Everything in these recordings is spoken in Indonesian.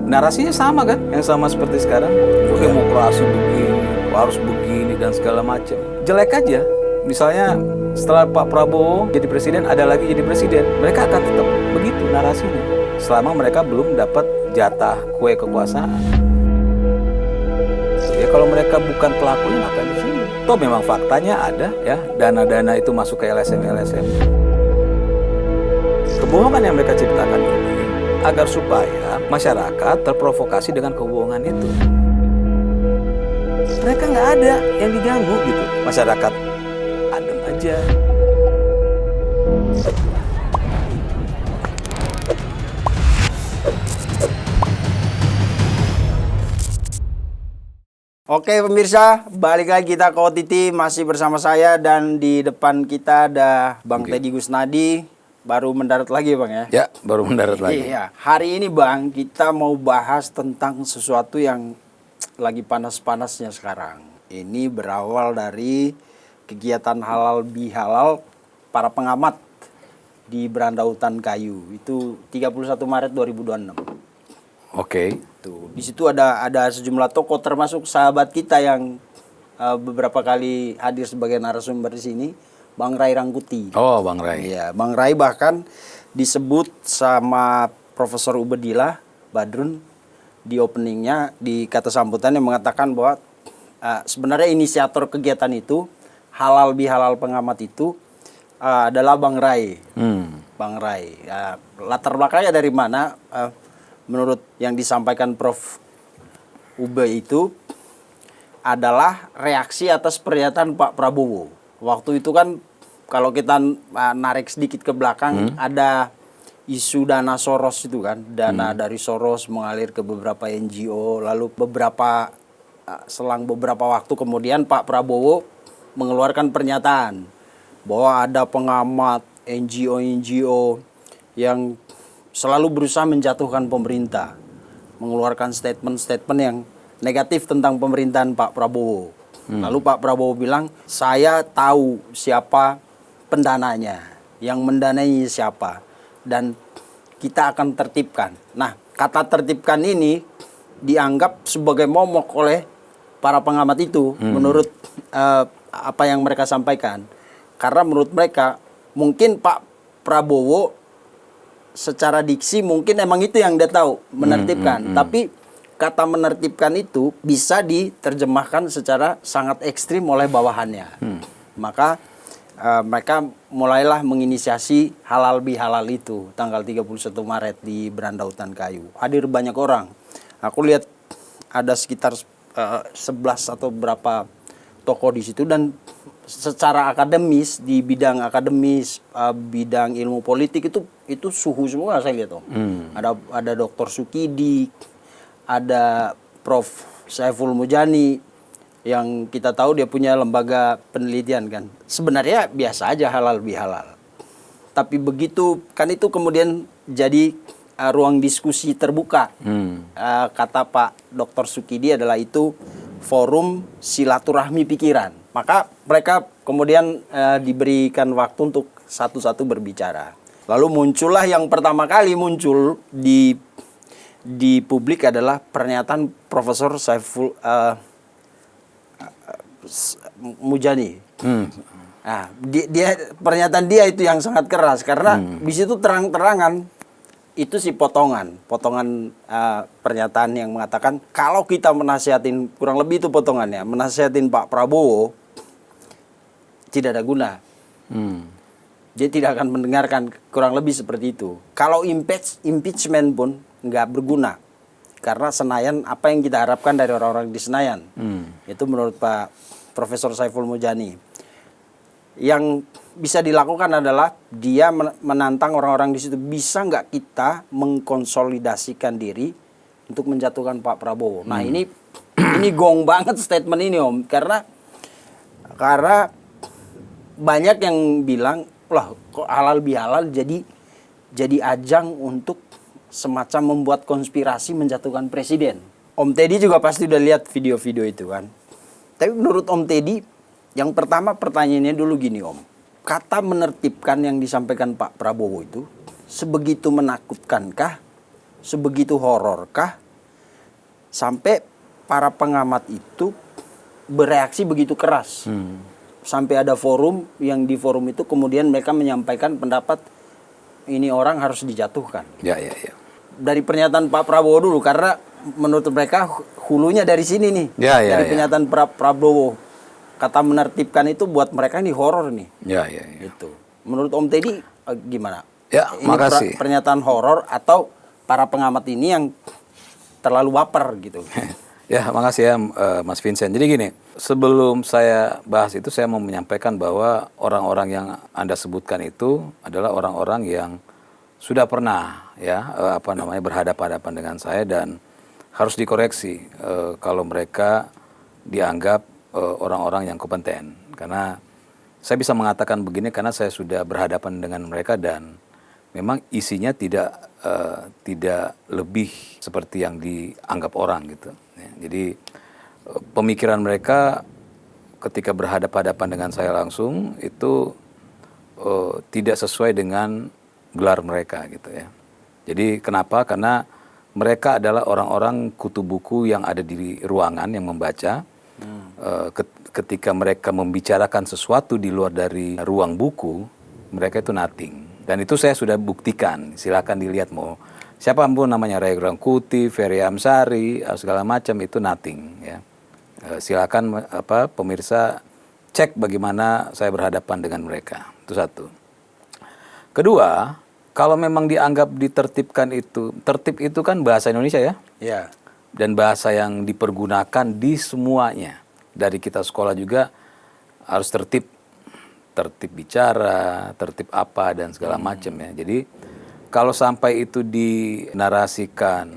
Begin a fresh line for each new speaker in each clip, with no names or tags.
narasinya sama kan, yang sama seperti sekarang. Demokrasi begini, harus begini dan segala macam. Jelek aja. Misalnya setelah Pak Prabowo jadi presiden, ada lagi jadi presiden, mereka akan tetap begitu narasinya. Selama mereka belum dapat jatah kue kekuasaan. Ya kalau mereka bukan pelakunya, ngapain di sini? Toh memang faktanya ada ya, dana-dana itu masuk ke LSM. Kebohongan yang mereka ciptakan ini agar supaya masyarakat terprovokasi dengan kebohongan itu. Mereka nggak ada yang diganggu gitu. Masyarakat adem aja.
Oke pemirsa, balik lagi kita ke OTT, masih bersama saya dan di depan kita ada Bang Teddy Gusnadi, baru mendarat lagi Bang ya?
Ya, baru mendarat lagi.
Iya, hari ini Bang kita mau bahas tentang sesuatu yang lagi panas-panasnya sekarang. Ini berawal dari kegiatan halal bihalal para pengamat di Berandautan Kayu, itu 31 Maret 2026.
Oke.
Tuh, di situ ada sejumlah tokoh termasuk sahabat kita yang beberapa kali hadir sebagai narasumber di sini, Bang Ray Rangkuti.
Oh, Bang Ray.
Iya, Bang Ray bahkan disebut sama Profesor Ubedillah Badrun di openingnya, di kata sambutannya mengatakan bahwa sebenarnya inisiator kegiatan itu, halal bihalal pengamat itu adalah Bang Ray. Bang Ray. Latar belakangnya dari mana? Menurut yang disampaikan Prof. Ube itu adalah reaksi atas pernyataan Pak Prabowo. Waktu itu kan kalau kita narik sedikit ke belakang, ada isu dana Soros itu kan. Dana dari Soros mengalir ke beberapa NGO. Lalu selang beberapa waktu kemudian Pak Prabowo mengeluarkan pernyataan bahwa ada pengamat NGO yang selalu berusaha menjatuhkan pemerintah, mengeluarkan statement-statement yang negatif tentang pemerintahan Pak Prabowo. Lalu Pak Prabowo bilang, saya tahu siapa pendananya, yang mendanai siapa, dan kita akan tertibkan. Nah, kata tertibkan ini dianggap sebagai momok oleh para pengamat itu, menurut apa yang mereka sampaikan. Karena menurut mereka, mungkin Pak Prabowo secara diksi mungkin emang itu yang dia tahu, menertibkan. Tapi kata menertibkan itu bisa diterjemahkan secara sangat ekstrim oleh bawahannya. Maka mereka mulailah menginisiasi halal bihalal itu tanggal 31 Maret di Berandautan Kayu. Hadir banyak orang. Aku lihat ada sekitar 11 atau berapa tokoh di situ, dan secara akademis, di bidang akademis, bidang ilmu politik itu suhu semua saya lihat Om. Ada Dr. Sukidi, ada Prof. Saiful Mujani, yang kita tahu dia punya lembaga penelitian kan. Sebenarnya biasa aja halal bihalal. Tapi begitu kan itu kemudian jadi ruang diskusi terbuka. Kata Pak Dr. Sukidi adalah itu forum silaturahmi pikiran. Maka mereka kemudian diberikan waktu untuk satu-satu berbicara. Lalu muncullah yang pertama kali muncul di publik adalah pernyataan Profesor Saiful Mujani. Nah, pernyataan dia itu yang sangat keras karena di situ terang-terangan itu si potongan pernyataan yang mengatakan kalau kita menasihatin, kurang lebih itu potongannya, menasihatin Pak Prabowo tidak ada guna. Dia tidak akan mendengarkan, kurang lebih seperti itu. Kalau impeachment pun nggak berguna karena Senayan, apa yang kita harapkan dari orang-orang di Senayan, itu menurut Pak Profesor Saiful Mujani. Yang bisa dilakukan adalah dia menantang orang-orang di situ, bisa nggak kita mengkonsolidasikan diri untuk menjatuhkan Pak Prabowo. Nah ini gong banget statement ini Om, karena banyak yang bilang, lah kok halal bihalal jadi ajang untuk semacam membuat konspirasi menjatuhkan presiden. Om Teddy juga pasti udah lihat video-video itu kan. Tapi menurut Om Teddy, yang pertama pertanyaannya dulu gini Om. Kata menertibkan yang disampaikan Pak Prabowo itu sebegitu menakutkankah? Sebegitu hororkah? sampai para pengamat itu bereaksi begitu keras. Sampai ada forum yang di forum itu kemudian mereka menyampaikan pendapat ini orang harus dijatuhkan.
Ya.
Dari pernyataan Pak Prabowo dulu, karena menurut mereka hulunya dari sini nih. Dari pernyataan Prabowo. Kata menertibkan itu buat mereka ini horor nih.
Ya.
Gitu. Menurut Om Teddy gimana?
Ya,
ini
makasih.
Pernyataan horor atau para pengamat ini yang terlalu baper gitu?
Ya, makasih ya Mas Vincent. Jadi gini, sebelum saya bahas itu saya mau menyampaikan bahwa orang-orang yang Anda sebutkan itu adalah orang-orang yang sudah pernah berhadapan-hadapan dengan saya dan harus dikoreksi kalau mereka dianggap orang-orang yang kompeten. Karena saya bisa mengatakan begini karena saya sudah berhadapan dengan mereka dan memang isinya tidak lebih seperti yang dianggap orang gitu. Ya, jadi pemikiran mereka ketika berhadapan-hadapan dengan saya langsung itu tidak sesuai dengan gelar mereka gitu ya. Jadi kenapa? Karena mereka adalah orang-orang kutu buku yang ada di ruangan yang membaca. Ketika mereka membicarakan sesuatu di luar dari ruang buku, mereka itu nothing. Dan itu saya sudah buktikan. Silakan dilihat mau siapa pun namanya Ray Rangkuti, Ferry Amsari, segala macam itu nothing ya. Silakan pemirsa cek bagaimana saya berhadapan dengan mereka. Itu satu. Kedua, kalau memang dianggap ditertibkan itu, tertib itu kan bahasa Indonesia ya?
Iya.
Dan bahasa yang dipergunakan di semuanya. Dari kita sekolah juga harus tertib bicara, tertib apa dan segala macam ya. Jadi kalau sampai itu dinarasikan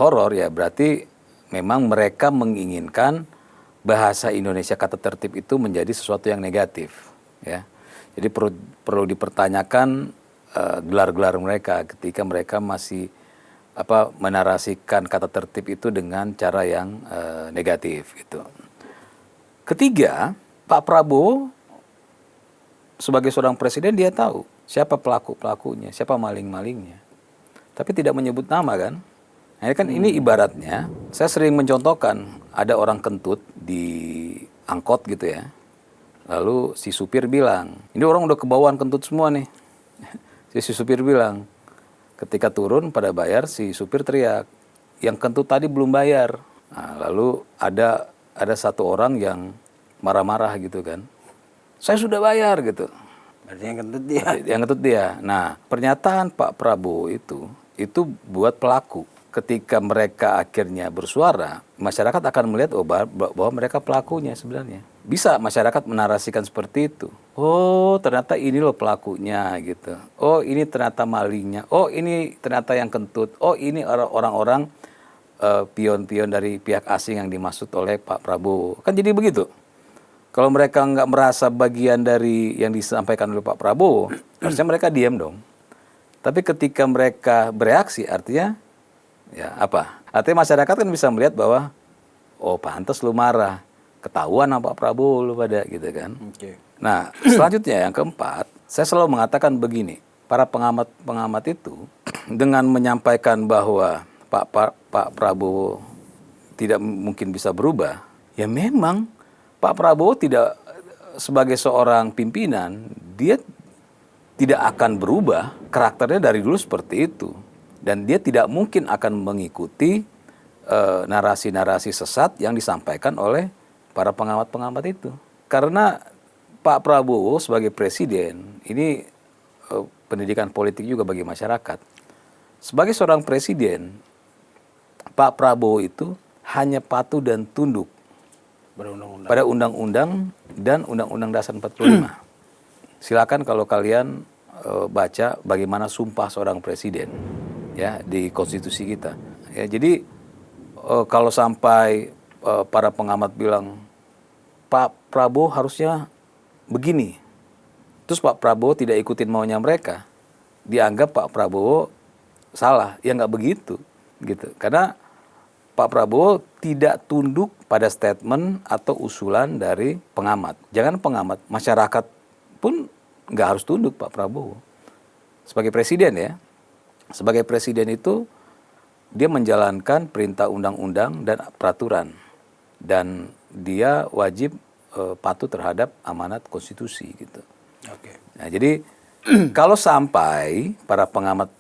horor ya berarti memang mereka menginginkan bahasa Indonesia kata tertib itu menjadi sesuatu yang negatif ya. Jadi perlu dipertanyakan gelar-gelar mereka ketika mereka masih menarasikan kata tertib itu dengan cara yang negatif gitu. Ketiga, Pak Prabowo sebagai seorang presiden dia tahu siapa pelaku-pelakunya, siapa maling-malingnya. Tapi tidak menyebut nama kan. Nah, ini ibaratnya saya sering mencontohkan ada orang kentut di angkot gitu ya. Lalu si supir bilang, ini orang udah kebawaan kentut semua nih. Si supir bilang, ketika turun pada bayar si supir teriak, yang kentut tadi belum bayar. Nah, lalu ada satu orang yang marah-marah gitu kan. Saya sudah bayar gitu.
Berarti yang kentut dia.
Yang kentut dia. Nah, pernyataan Pak Prabowo itu buat pelaku. Ketika mereka akhirnya bersuara, masyarakat akan melihat bahwa mereka pelakunya sebenarnya. Bisa masyarakat menarasikan seperti itu. Oh, ternyata ini loh pelakunya gitu. Oh, ini ternyata malingnya. Oh, ini ternyata yang kentut. Oh, ini orang-orang pion-pion dari pihak asing yang dimaksud oleh Pak Prabowo. Kan jadi begitu. Kalau mereka nggak merasa bagian dari yang disampaikan oleh Pak Prabowo, harusnya mereka diam dong. Tapi ketika mereka bereaksi, artinya ya apa? Artinya masyarakat kan bisa melihat bahwa oh pantas lu marah, ketahuan sama Pak Prabowo lu pada gitu kan.
Okay.
Nah selanjutnya yang keempat, saya selalu mengatakan begini, para pengamat itu dengan menyampaikan bahwa Pak Prabowo tidak mungkin bisa berubah, ya memang Pak Prabowo tidak sebagai seorang pimpinan, dia tidak akan berubah, karakternya dari dulu seperti itu. Dan dia tidak mungkin akan mengikuti narasi-narasi sesat yang disampaikan oleh para pengamat-pengamat itu. Karena Pak Prabowo sebagai presiden, ini pendidikan politik juga bagi masyarakat. Sebagai seorang presiden, Pak Prabowo itu hanya patuh dan tunduk pada undang-undang dan Undang-Undang Dasar 45. Silakan kalau kalian baca bagaimana sumpah seorang presiden ya di konstitusi kita. Ya, jadi kalau sampai para pengamat bilang Pak Prabowo harusnya begini, terus Pak Prabowo tidak ikutin maunya mereka, dianggap Pak Prabowo salah. Ya nggak begitu, gitu. Karena Pak Prabowo tidak tunduk pada statement atau usulan dari pengamat. Jangan pengamat, masyarakat pun nggak harus tunduk Pak Prabowo. Sebagai presiden ya, sebagai presiden itu dia menjalankan perintah undang-undang dan peraturan, dan dia wajib patuh terhadap amanat konstitusi gitu.
Oke.
Nah, jadi kalau sampai para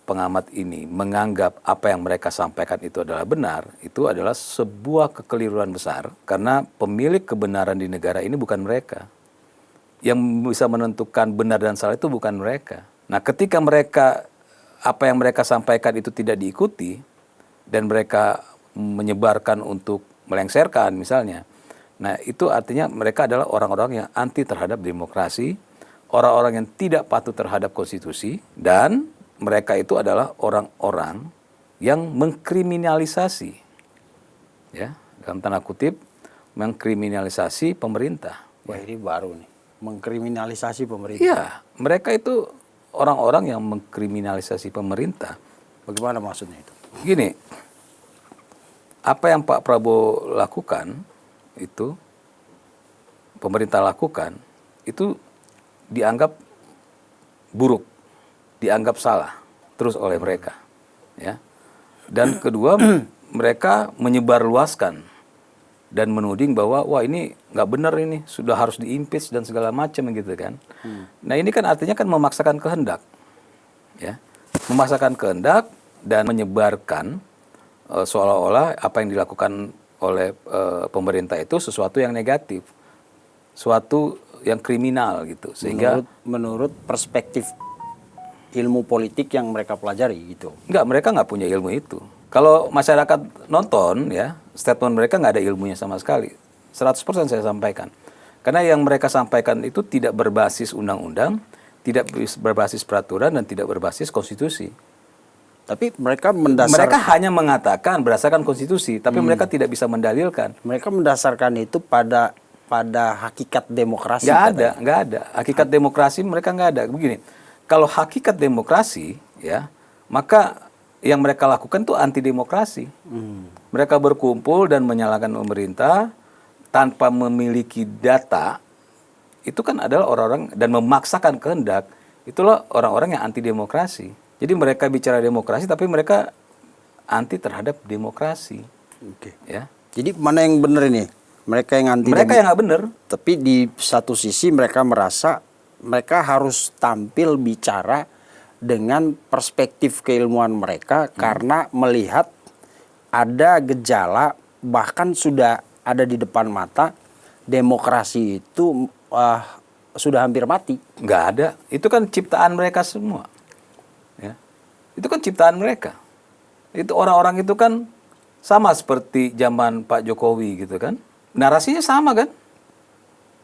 pengamat ini menganggap apa yang mereka sampaikan itu adalah benar, itu adalah sebuah kekeliruan besar, karena pemilik kebenaran di negara ini bukan mereka. Yang bisa menentukan benar dan salah itu bukan mereka. Nah, ketika apa yang mereka sampaikan itu tidak diikuti dan mereka menyebarkan untuk melengsarkan misalnya, nah itu artinya mereka adalah orang-orang yang anti terhadap demokrasi, orang-orang yang tidak patuh terhadap konstitusi, dan mereka itu adalah orang-orang yang mengkriminalisasi, ya, dalam tanda kutip, mengkriminalisasi pemerintah.
Wah, ini baru nih, mengkriminalisasi pemerintah.
Iya, mereka itu orang-orang yang mengkriminalisasi pemerintah.
Bagaimana maksudnya itu?
Gini, apa yang Pak Prabowo lakukan itu, pemerintah lakukan, itu dianggap buruk, dianggap salah terus oleh mereka, ya. Dan kedua, mereka menyebarluaskan dan menuding bahwa wah ini nggak benar, ini sudah harus diimpeach dan segala macam gitu kan. Nah, ini kan artinya kan memaksakan kehendak, ya, memaksakan kehendak dan menyebarkan seolah-olah apa yang dilakukan oleh pemerintah itu sesuatu yang negatif, suatu yang kriminal gitu, sehingga
menurut perspektif ilmu politik yang mereka pelajari gitu.
mereka nggak punya ilmu itu. Kalau masyarakat nonton, ya, statement mereka nggak ada ilmunya sama sekali. 100% saya sampaikan. Karena yang mereka sampaikan itu tidak berbasis undang-undang, tidak berbasis peraturan, dan tidak berbasis konstitusi.
Tapi mereka
Mereka hanya mengatakan berdasarkan konstitusi, tapi mereka tidak bisa mendalilkan.
Mereka mendasarkan itu pada hakikat demokrasi.
Nggak ada. Hakikat demokrasi mereka nggak ada. Begini, kalau hakikat demokrasi, ya, maka yang mereka lakukan itu anti demokrasi. Mereka berkumpul dan menyalahkan pemerintah tanpa memiliki data. Itu kan adalah orang-orang, dan memaksakan kehendak, itulah orang-orang yang anti demokrasi. Jadi mereka bicara demokrasi, tapi mereka anti terhadap demokrasi.
Oke.
Ya.
Jadi mana yang benar ini? Mereka yang anti.
Mereka yang nggak benar.
Tapi di satu sisi mereka merasa mereka harus tampil bicara dengan perspektif keilmuan mereka karena melihat ada gejala, bahkan sudah ada di depan mata, demokrasi itu sudah hampir mati.
Nggak ada. Itu kan ciptaan mereka semua. Ya. Itu kan ciptaan mereka. Itu orang-orang itu kan sama seperti zaman Pak Jokowi gitu kan. Narasinya sama kan.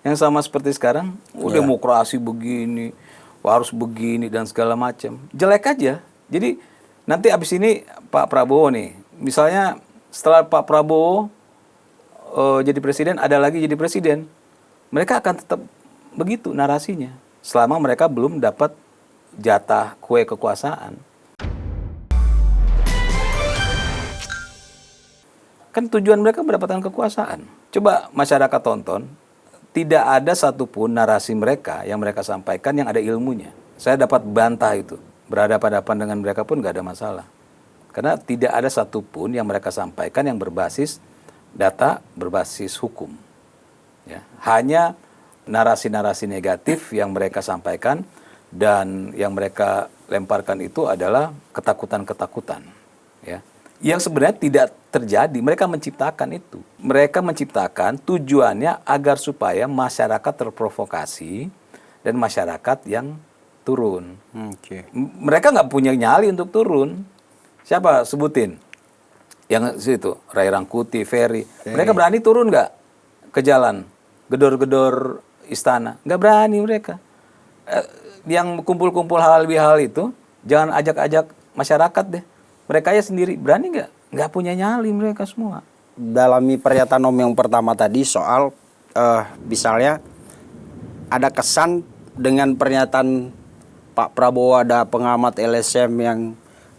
Yang sama seperti sekarang. Demokrasi begini, harus begini dan segala macam. Jelek aja. Jadi nanti abis ini Pak Prabowo nih, misalnya setelah Pak Prabowo jadi presiden, ada lagi jadi presiden, mereka akan tetap begitu narasinya selama mereka belum dapat jatah kue kekuasaan. Kan tujuan mereka mendapatkan kekuasaan. Coba masyarakat tonton, tidak ada satupun narasi mereka yang mereka sampaikan yang ada ilmunya. Saya dapat bantah itu. Berhadapan-hadapan dengan mereka pun nggak ada masalah. Karena tidak ada satupun yang mereka sampaikan yang berbasis data, berbasis hukum. Ya. Hanya narasi-narasi negatif yang mereka sampaikan, dan yang mereka lemparkan itu adalah ketakutan-ketakutan. Ya. Yang sebenarnya tidak terjadi, mereka menciptakan itu. Mereka menciptakan tujuannya agar supaya masyarakat terprovokasi dan masyarakat yang turun. Mereka nggak punya nyali untuk turun. Siapa sebutin? Yang situ, Ray Rangkuti, Ferry. Mereka berani turun nggak ke jalan? Gedor-gedor istana? Nggak berani mereka. Yang kumpul-kumpul hal itu, jangan ajak-ajak masyarakat deh. Mereka ya sendiri, berani nggak? Nggak punya nyali mereka semua.
Dalami pernyataan Om yang pertama tadi soal misalnya ada kesan dengan pernyataan Pak Prabowo, ada pengamat LSM yang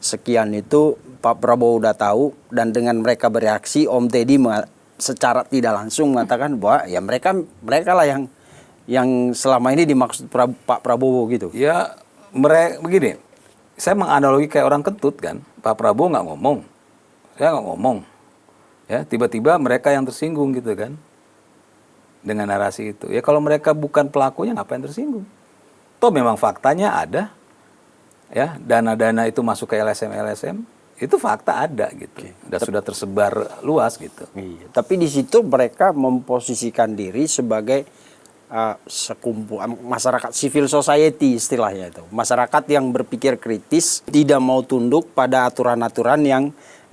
sekian itu, Pak Prabowo udah tahu, dan dengan mereka bereaksi, Om Teddy secara tidak langsung mengatakan bahwa ya mereka lah yang selama ini dimaksud Pak Prabowo gitu.
Ya, mereka begini. Saya menganalogi kayak orang kentut kan. Pak Prabowo nggak ngomong. saya nggak ngomong. Ya, tiba-tiba mereka yang tersinggung gitu kan dengan narasi itu. Ya kalau mereka bukan pelakunya ngapain tersinggung? Toh memang faktanya ada. Ya, dana-dana itu masuk ke LSM, itu fakta ada gitu. Dan sudah tersebar luas gitu.
Iya. Tapi di situ mereka memposisikan diri sebagai sekumpulan masyarakat civil society istilahnya itu. Masyarakat yang berpikir kritis, tidak mau tunduk pada aturan-aturan yang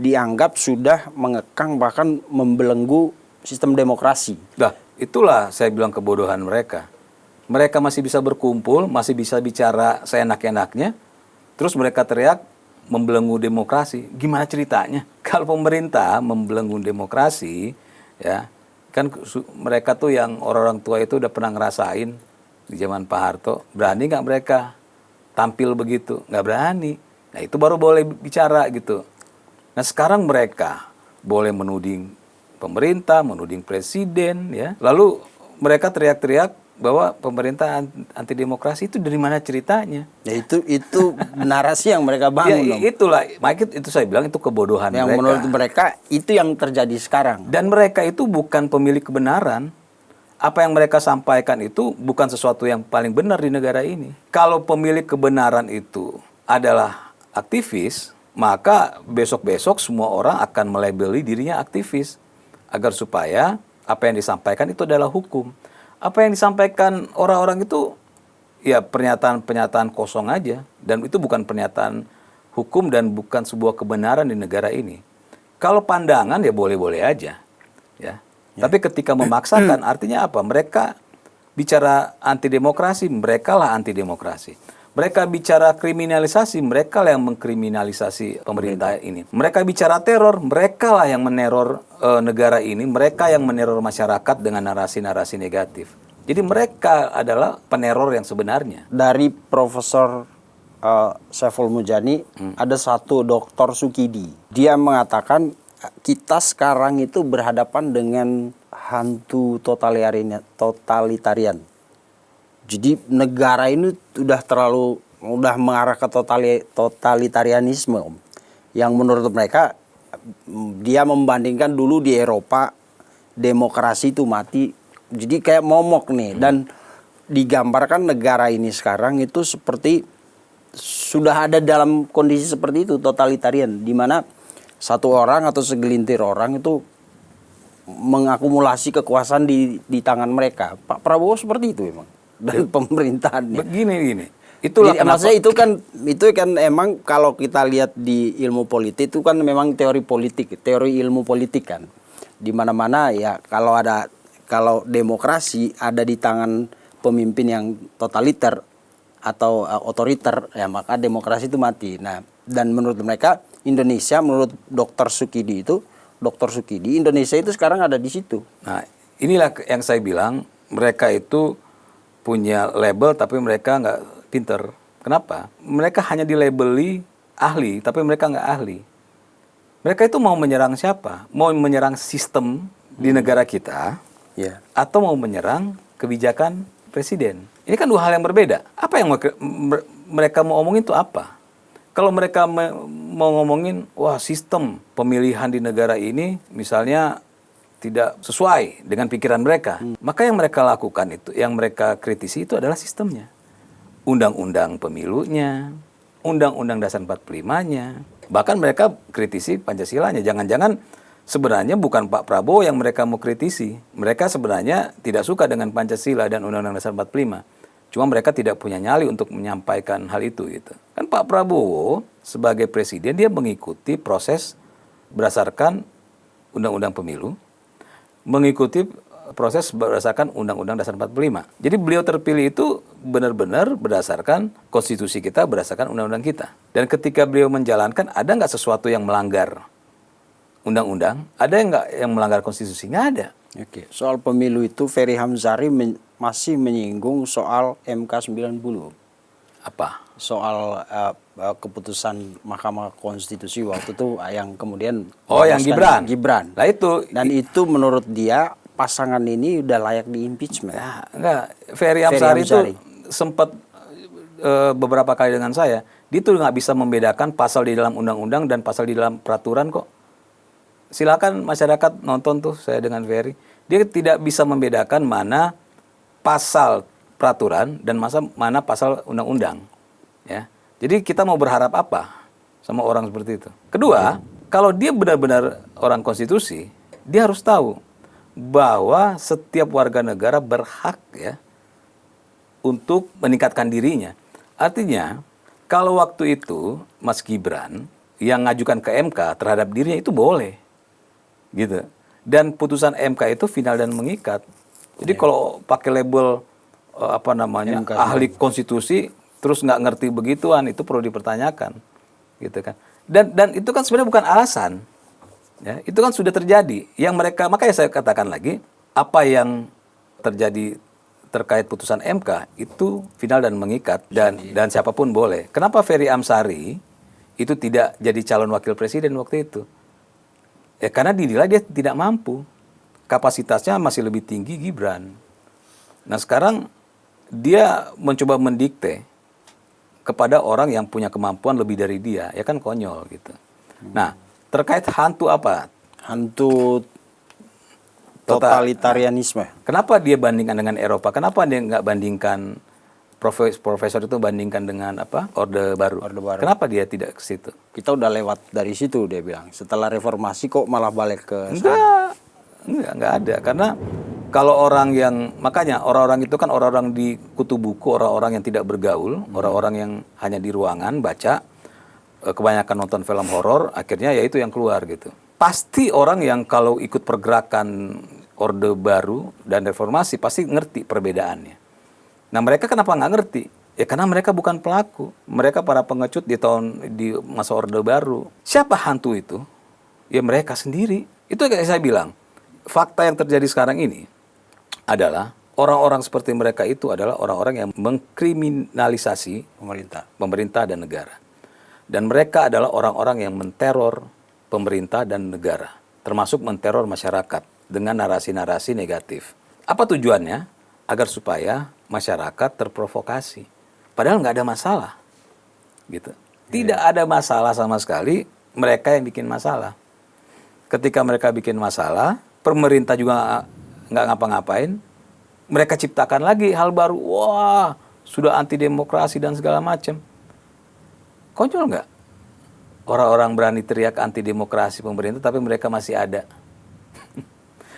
dianggap sudah mengekang bahkan membelenggu sistem demokrasi.
Nah, itulah saya bilang kebodohan mereka. Mereka masih bisa berkumpul, masih bisa bicara seenak-enaknya, terus mereka teriak membelenggu demokrasi. Gimana ceritanya? Kalau pemerintah membelenggu demokrasi, ya kan mereka tuh yang orang-orang tua itu udah pernah ngerasain di zaman Pak Harto. Berani nggak mereka tampil begitu? Nggak berani. Nah itu baru boleh bicara gitu. Nah sekarang mereka boleh menuding pemerintah, menuding presiden, ya. Lalu mereka teriak-teriak bahwa pemerintah anti demokrasi, itu dari mana ceritanya?
Ya itu narasi yang mereka bangun.
Ya, itulah, itu saya bilang itu kebodohan
yang
mereka.
Menurut mereka itu yang terjadi sekarang.
Dan mereka itu bukan pemilik kebenaran. Apa yang mereka sampaikan itu bukan sesuatu yang paling benar di negara ini. Kalau pemilik kebenaran itu adalah aktivis, maka besok-besok semua orang akan melabeli dirinya aktivis. Agar supaya apa yang disampaikan itu adalah hukum. Apa yang disampaikan orang-orang itu ya pernyataan-pernyataan kosong aja. Dan itu bukan pernyataan hukum dan bukan sebuah kebenaran di negara ini. Kalau pandangan ya boleh-boleh aja. Ya. Tapi ketika memaksakan artinya apa? Mereka bicara anti demokrasi, mereka lah anti demokrasi. Mereka bicara kriminalisasi, mereka lah yang mengkriminalisasi pemerintah ini. Mereka bicara teror, mereka lah yang meneror negara ini. Mereka yang meneror masyarakat dengan narasi-narasi negatif. Jadi mereka adalah peneror yang sebenarnya.
Dari Profesor Saiful Mujani, ada satu Dr. Sukidi. Dia mengatakan kita sekarang itu berhadapan dengan hantu totalitarian. Jadi negara ini udah mengarah ke totalitarianisme. Yang menurut mereka, dia membandingkan dulu di Eropa demokrasi itu mati. Jadi kayak momok nih. Dan digambarkan negara ini sekarang itu seperti sudah ada dalam kondisi seperti itu, totalitarian, di mana satu orang atau segelintir orang itu mengakumulasi kekuasaan di tangan mereka. Pak Prabowo seperti itu memang, dan pemerintahannya.
Begini. Itulah
jadi, maksudnya itu kan emang kalau kita lihat di ilmu politik itu kan memang teori politik, teori ilmu politik kan. Di mana-mana ya kalau demokrasi ada di tangan pemimpin yang totaliter atau otoriter, ya maka demokrasi itu mati. Nah, dan menurut mereka Indonesia, menurut Dr. Sukidi, Indonesia itu sekarang ada di situ.
Nah, inilah yang saya bilang, mereka itu punya label tapi mereka nggak pinter. Kenapa? Mereka hanya dilabeli ahli, tapi mereka nggak ahli. Mereka itu mau menyerang siapa? Mau menyerang sistem di negara kita, atau mau menyerang kebijakan presiden. Ini kan dua hal yang berbeda. Apa yang mereka mau omongin itu apa? Kalau mereka mau ngomongin, wah sistem pemilihan di negara ini misalnya tidak sesuai dengan pikiran mereka, maka yang mereka lakukan itu, yang mereka kritisi itu adalah sistemnya. Undang-undang pemilunya, Undang-Undang Dasar 45-nya, bahkan mereka kritisi Pancasilanya. Jangan-jangan sebenarnya bukan Pak Prabowo yang mereka mau kritisi. Mereka sebenarnya tidak suka dengan Pancasila dan Undang-Undang Dasar 45. Cuma mereka tidak punya nyali untuk menyampaikan hal itu gitu. Kan Pak Prabowo sebagai presiden dia mengikuti proses berdasarkan Undang-Undang Pemilu, mengikuti proses berdasarkan Undang-Undang Dasar 45. Jadi beliau terpilih itu benar-benar berdasarkan konstitusi kita, berdasarkan undang-undang kita. Dan ketika beliau menjalankan, ada nggak sesuatu yang melanggar undang-undang? Ada nggak yang melanggar konstitusi? Nggak ada.
Oke. Soal pemilu itu Ferry Hamzari masih menyinggung soal MK 90.
Apa?
Soal keputusan Mahkamah Konstitusi waktu itu yang kemudian
yang Gibran. Nah itu.
Dan itu menurut dia pasangan ini udah layak di impeachment.
Ya, enggak. Ferry Hamzari itu sempat beberapa kali dengan saya, dia tuh nggak bisa membedakan pasal di dalam undang-undang dan pasal di dalam peraturan kok. silakan masyarakat nonton tuh saya dengan Ferry. Dia tidak bisa membedakan mana pasal peraturan dan mana pasal undang-undang. Ya. Jadi kita mau berharap apa sama orang seperti itu? Kedua, kalau dia benar-benar orang konstitusi, dia harus tahu bahwa setiap warga negara berhak ya untuk meningkatkan dirinya. Artinya, kalau waktu itu Mas Gibran yang ngajukan ke MK terhadap dirinya itu boleh. Gitu. Dan putusan MK itu final dan mengikat. Jadi kalau pakai label
MK
ahli konstitusi terus nggak ngerti begituan, itu perlu dipertanyakan, gitu kan. Dan itu kan sebenarnya bukan alasan, ya. Itu kan sudah terjadi. Yang mereka, makanya saya katakan lagi, apa yang terjadi terkait putusan MK itu final dan mengikat dan siapapun boleh. Kenapa Ferry Amsari itu tidak jadi calon wakil presiden waktu itu? Ya karena dinilai dia tidak mampu. Kapasitasnya masih lebih tinggi Gibran. Nah sekarang dia mencoba mendikte kepada orang yang punya kemampuan lebih dari dia, ya kan konyol gitu. Nah, terkait hantu apa?
Hantu totalitarianisme.
Kenapa dia bandingkan dengan Eropa? Kenapa dia nggak bandingkan profesor itu bandingkan dengan Orde Baru?
Orde Baru.
Kenapa dia tidak ke situ?
Kita udah lewat dari situ dia bilang. Setelah reformasi kok malah balik ke sana?
Enggak ada. Karena kalau orang yang, makanya orang-orang itu kan orang-orang di kutu buku, orang-orang yang tidak bergaul, orang-orang yang hanya di ruangan baca, kebanyakan nonton film horor, akhirnya ya itu yang keluar gitu. Pasti orang yang kalau ikut pergerakan Orde Baru dan reformasi pasti ngerti perbedaannya. Nah mereka kenapa nggak ngerti? Ya karena mereka bukan pelaku. Mereka para pengecut di masa Orde Baru. Siapa hantu itu? Ya mereka sendiri. Itu yang saya bilang. Fakta yang terjadi sekarang ini adalah orang-orang seperti mereka itu adalah orang-orang yang mengkriminalisasi pemerintah dan negara. Dan mereka adalah orang-orang yang menteror pemerintah dan negara, termasuk menteror masyarakat dengan narasi-narasi negatif. Apa tujuannya? Agar supaya masyarakat terprovokasi. Padahal nggak ada masalah. Gitu. Tidak ada masalah sama sekali, mereka yang bikin masalah. Ketika mereka bikin masalah, pemerintah juga nggak ngapa-ngapain, mereka ciptakan lagi hal baru. Wah, sudah anti demokrasi dan segala macam. Konyol nggak? Orang-orang berani teriak anti demokrasi pemerintah, tapi mereka masih ada.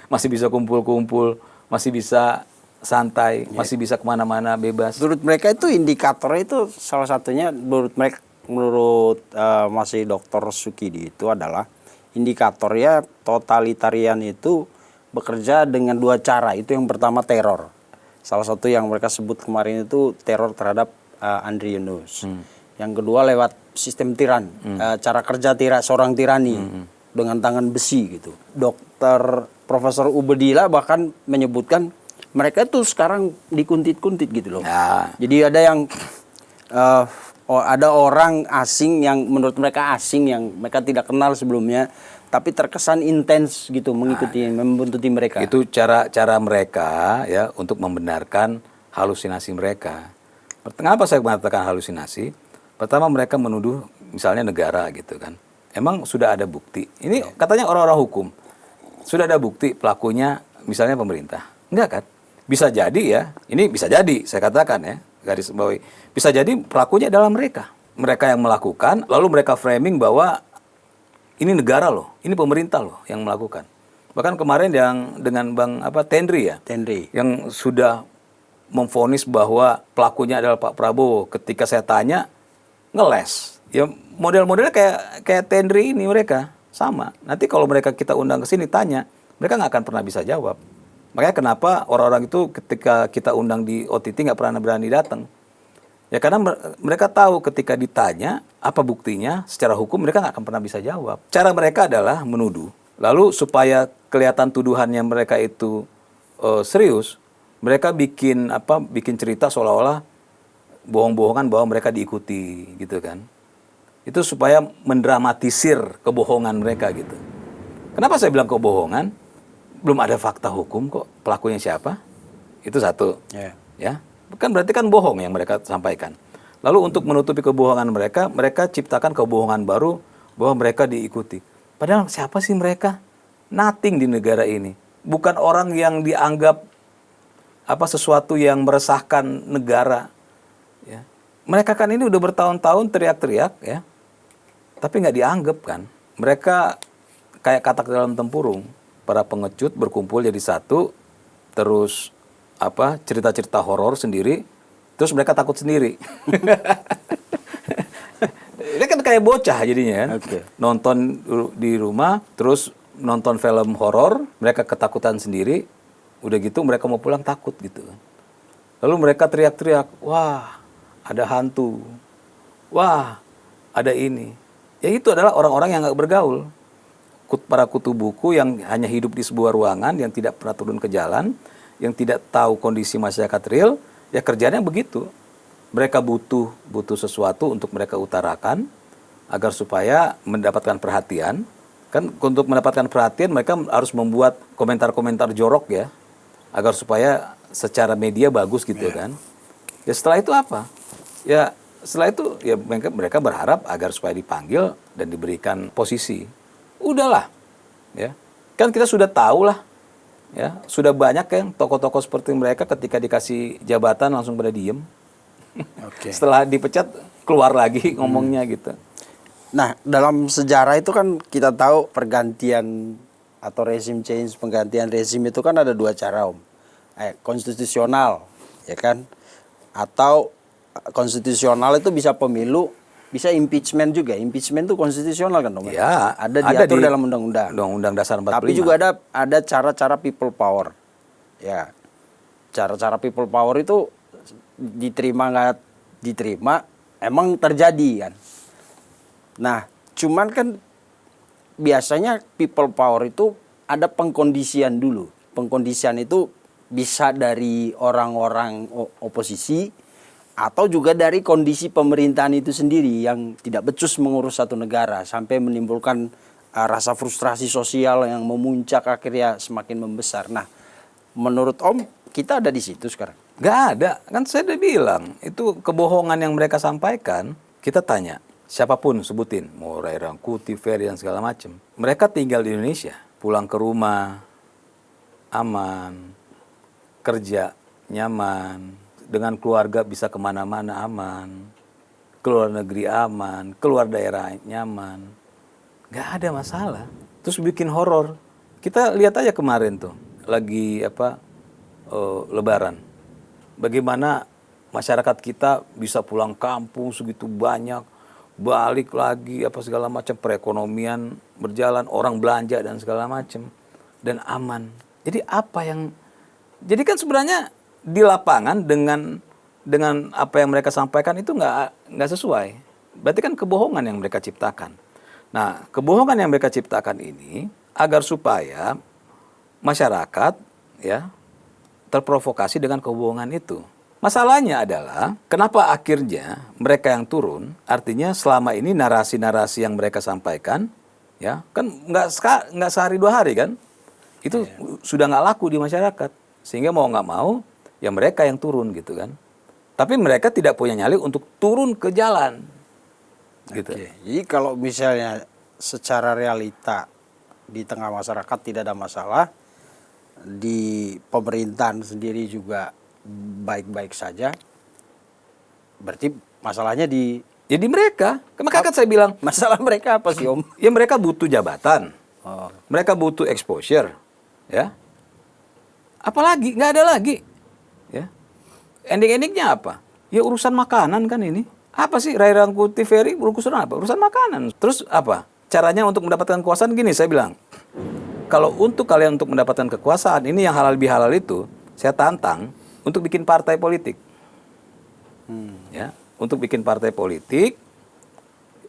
Masih bisa kumpul-kumpul, masih bisa santai, masih bisa kemana-mana bebas.
Menurut mereka itu indikatornya itu salah satunya menurut masih Dr. Sukidi itu adalah indikatornya totalitarian itu bekerja dengan dua cara. Itu yang pertama teror. Salah satu yang mereka sebut kemarin itu teror terhadap Andri Yunus. Yang kedua lewat sistem tiran, cara kerja seorang tirani dengan tangan besi gitu. Dokter Profesor Ubedillah bahkan menyebutkan mereka tuh sekarang dikuntit-kuntit gitu loh.
Ya.
Jadi ada yang ada orang asing yang menurut mereka asing yang mereka tidak kenal sebelumnya, tapi terkesan intens gitu mengikuti, membuntuti mereka.
Itu cara mereka ya untuk membenarkan halusinasi mereka. Kenapa saya mengatakan halusinasi? Pertama mereka menuduh misalnya negara gitu kan. Emang sudah ada bukti. Ini katanya orang-orang hukum. Sudah ada bukti pelakunya misalnya pemerintah. Enggak kan? Bisa jadi ya. Ini bisa jadi saya katakan ya. Garis bawahi. Bisa jadi pelakunya adalah mereka. Mereka yang melakukan, lalu mereka framing bahwa ini negara loh, ini pemerintah loh yang melakukan. Bahkan kemarin yang dengan Bang Tendri ya, yang sudah memvonis bahwa pelakunya adalah Pak Prabowo. Ketika saya tanya, ngeles. Ya model-modelnya kayak Tendri ini mereka sama. Nanti kalau kita undang ke sini tanya, mereka nggak akan pernah bisa jawab. Makanya kenapa orang-orang itu ketika kita undang di OTT nggak pernah berani datang. Ya karena mereka tahu ketika ditanya apa buktinya secara hukum mereka nggak akan pernah bisa jawab. Cara mereka adalah menuduh. Lalu supaya kelihatan tuduhannya mereka itu serius, mereka bikin cerita seolah-olah bohong-bohongan bahwa mereka diikuti gitu kan. Itu supaya mendramatisir kebohongan mereka gitu. Kenapa saya bilang kebohongan? Belum ada fakta hukum kok pelakunya siapa. Itu satu. Ya. Kan berarti kan bohong yang mereka sampaikan. Lalu untuk menutupi kebohongan mereka ciptakan kebohongan baru bahwa mereka diikuti. Padahal siapa sih mereka? Nothing di negara ini. Bukan orang yang dianggap sesuatu yang meresahkan negara. Ya. Mereka kan ini udah bertahun-tahun teriak-teriak, ya, tapi nggak dianggap kan. Mereka kayak katak dalam tempurung. Para pengecut berkumpul jadi satu, terus cerita-cerita horor sendiri, terus mereka takut sendiri. Ini kan kayak bocah jadinya kan.
Oke.
Nonton di rumah, terus nonton film horor, mereka ketakutan sendiri. Udah gitu mereka mau pulang takut gitu. Lalu mereka teriak-teriak, wah ada hantu, wah ada ini. Ya itu adalah orang-orang yang nggak bergaul. Para kutu buku yang hanya hidup di sebuah ruangan, yang tidak pernah turun ke jalan, yang tidak tahu kondisi masyarakat real, ya kerjanya begitu. Mereka butuh sesuatu untuk mereka utarakan agar supaya mendapatkan perhatian. Kan untuk mendapatkan perhatian mereka harus membuat komentar-komentar jorok ya, agar supaya secara media bagus gitu kan. Ya setelah itu apa? Ya setelah itu ya mereka berharap agar supaya dipanggil dan diberikan posisi. Udahlah, ya kan kita sudah tahu lah, ya sudah banyak kan tokoh-tokoh seperti mereka ketika dikasih jabatan langsung pada diem.
Oke.
Setelah dipecat keluar lagi ngomongnya gitu.
Nah, dalam sejarah itu kan kita tahu pergantian atau rezim change, penggantian rezim itu kan ada dua cara, Om. Konstitusional, ya kan? Atau konstitusional itu bisa pemilu, bisa impeachment juga. Impeachment itu konstitusional kan, Om?
Ya,
ada diatur dalam undang-undang.
Undang-undang Dasar 45.
Tapi juga ada cara-cara people power. Ya. Cara-cara people power itu diterima nggak diterima emang terjadi kan. Nah, cuman kan biasanya people power itu ada pengkondisian dulu. Pengkondisian itu bisa dari orang-orang oposisi atau juga dari kondisi pemerintahan itu sendiri yang tidak becus mengurus satu negara sampai menimbulkan rasa frustrasi sosial yang memuncak akhirnya semakin membesar. Nah, menurut Om, kita ada di situ sekarang?
Nggak ada, kan saya udah bilang itu kebohongan yang mereka sampaikan. Kita tanya siapapun sebutin, mau Ray Rangkuti, Ferry dan segala macam. Mereka tinggal di Indonesia, pulang ke rumah aman, kerja nyaman, dengan keluarga bisa kemana-mana aman, keluar negeri aman, keluar daerah nyaman, nggak ada masalah. Terus bikin horor. Kita lihat aja kemarin tuh, lagi Lebaran. Bagaimana masyarakat kita bisa pulang kampung segitu banyak, balik lagi segala macam, perekonomian berjalan, orang belanja dan segala macam, dan aman. Jadi jadi kan sebenarnya di lapangan dengan apa yang mereka sampaikan itu nggak sesuai. Berarti kan kebohongan yang mereka ciptakan. Nah, kebohongan yang mereka ciptakan ini agar supaya masyarakat ya terprovokasi dengan kebohongan itu. Masalahnya adalah kenapa akhirnya mereka yang turun, artinya selama ini narasi-narasi yang mereka sampaikan, ya kan nggak sehari dua hari kan, itu sudah nggak laku di masyarakat, sehingga mau nggak mau ya mereka yang turun gitu kan. Tapi mereka tidak punya nyali untuk turun ke jalan, gitu.
Jadi kalau misalnya secara realita di tengah masyarakat tidak ada masalah, di pemerintahan sendiri juga baik-baik saja, berarti masalahnya
jadi mereka. Maka kan saya bilang
masalah mereka apa sih, Om?
Ya mereka butuh jabatan, mereka butuh exposure, ya. Apalagi nggak ada lagi, ya. Ending-endingnya apa? Ya urusan makanan kan ini. Apa sih Ray Rangkuti, Ferry urusan apa? Urusan makanan. Terus apa? Caranya untuk mendapatkan kekuasaan gini, saya bilang. Kalau untuk kalian untuk mendapatkan kekuasaan, ini yang halal bihalal itu, saya tantang untuk bikin partai politik. Ya, untuk bikin partai politik,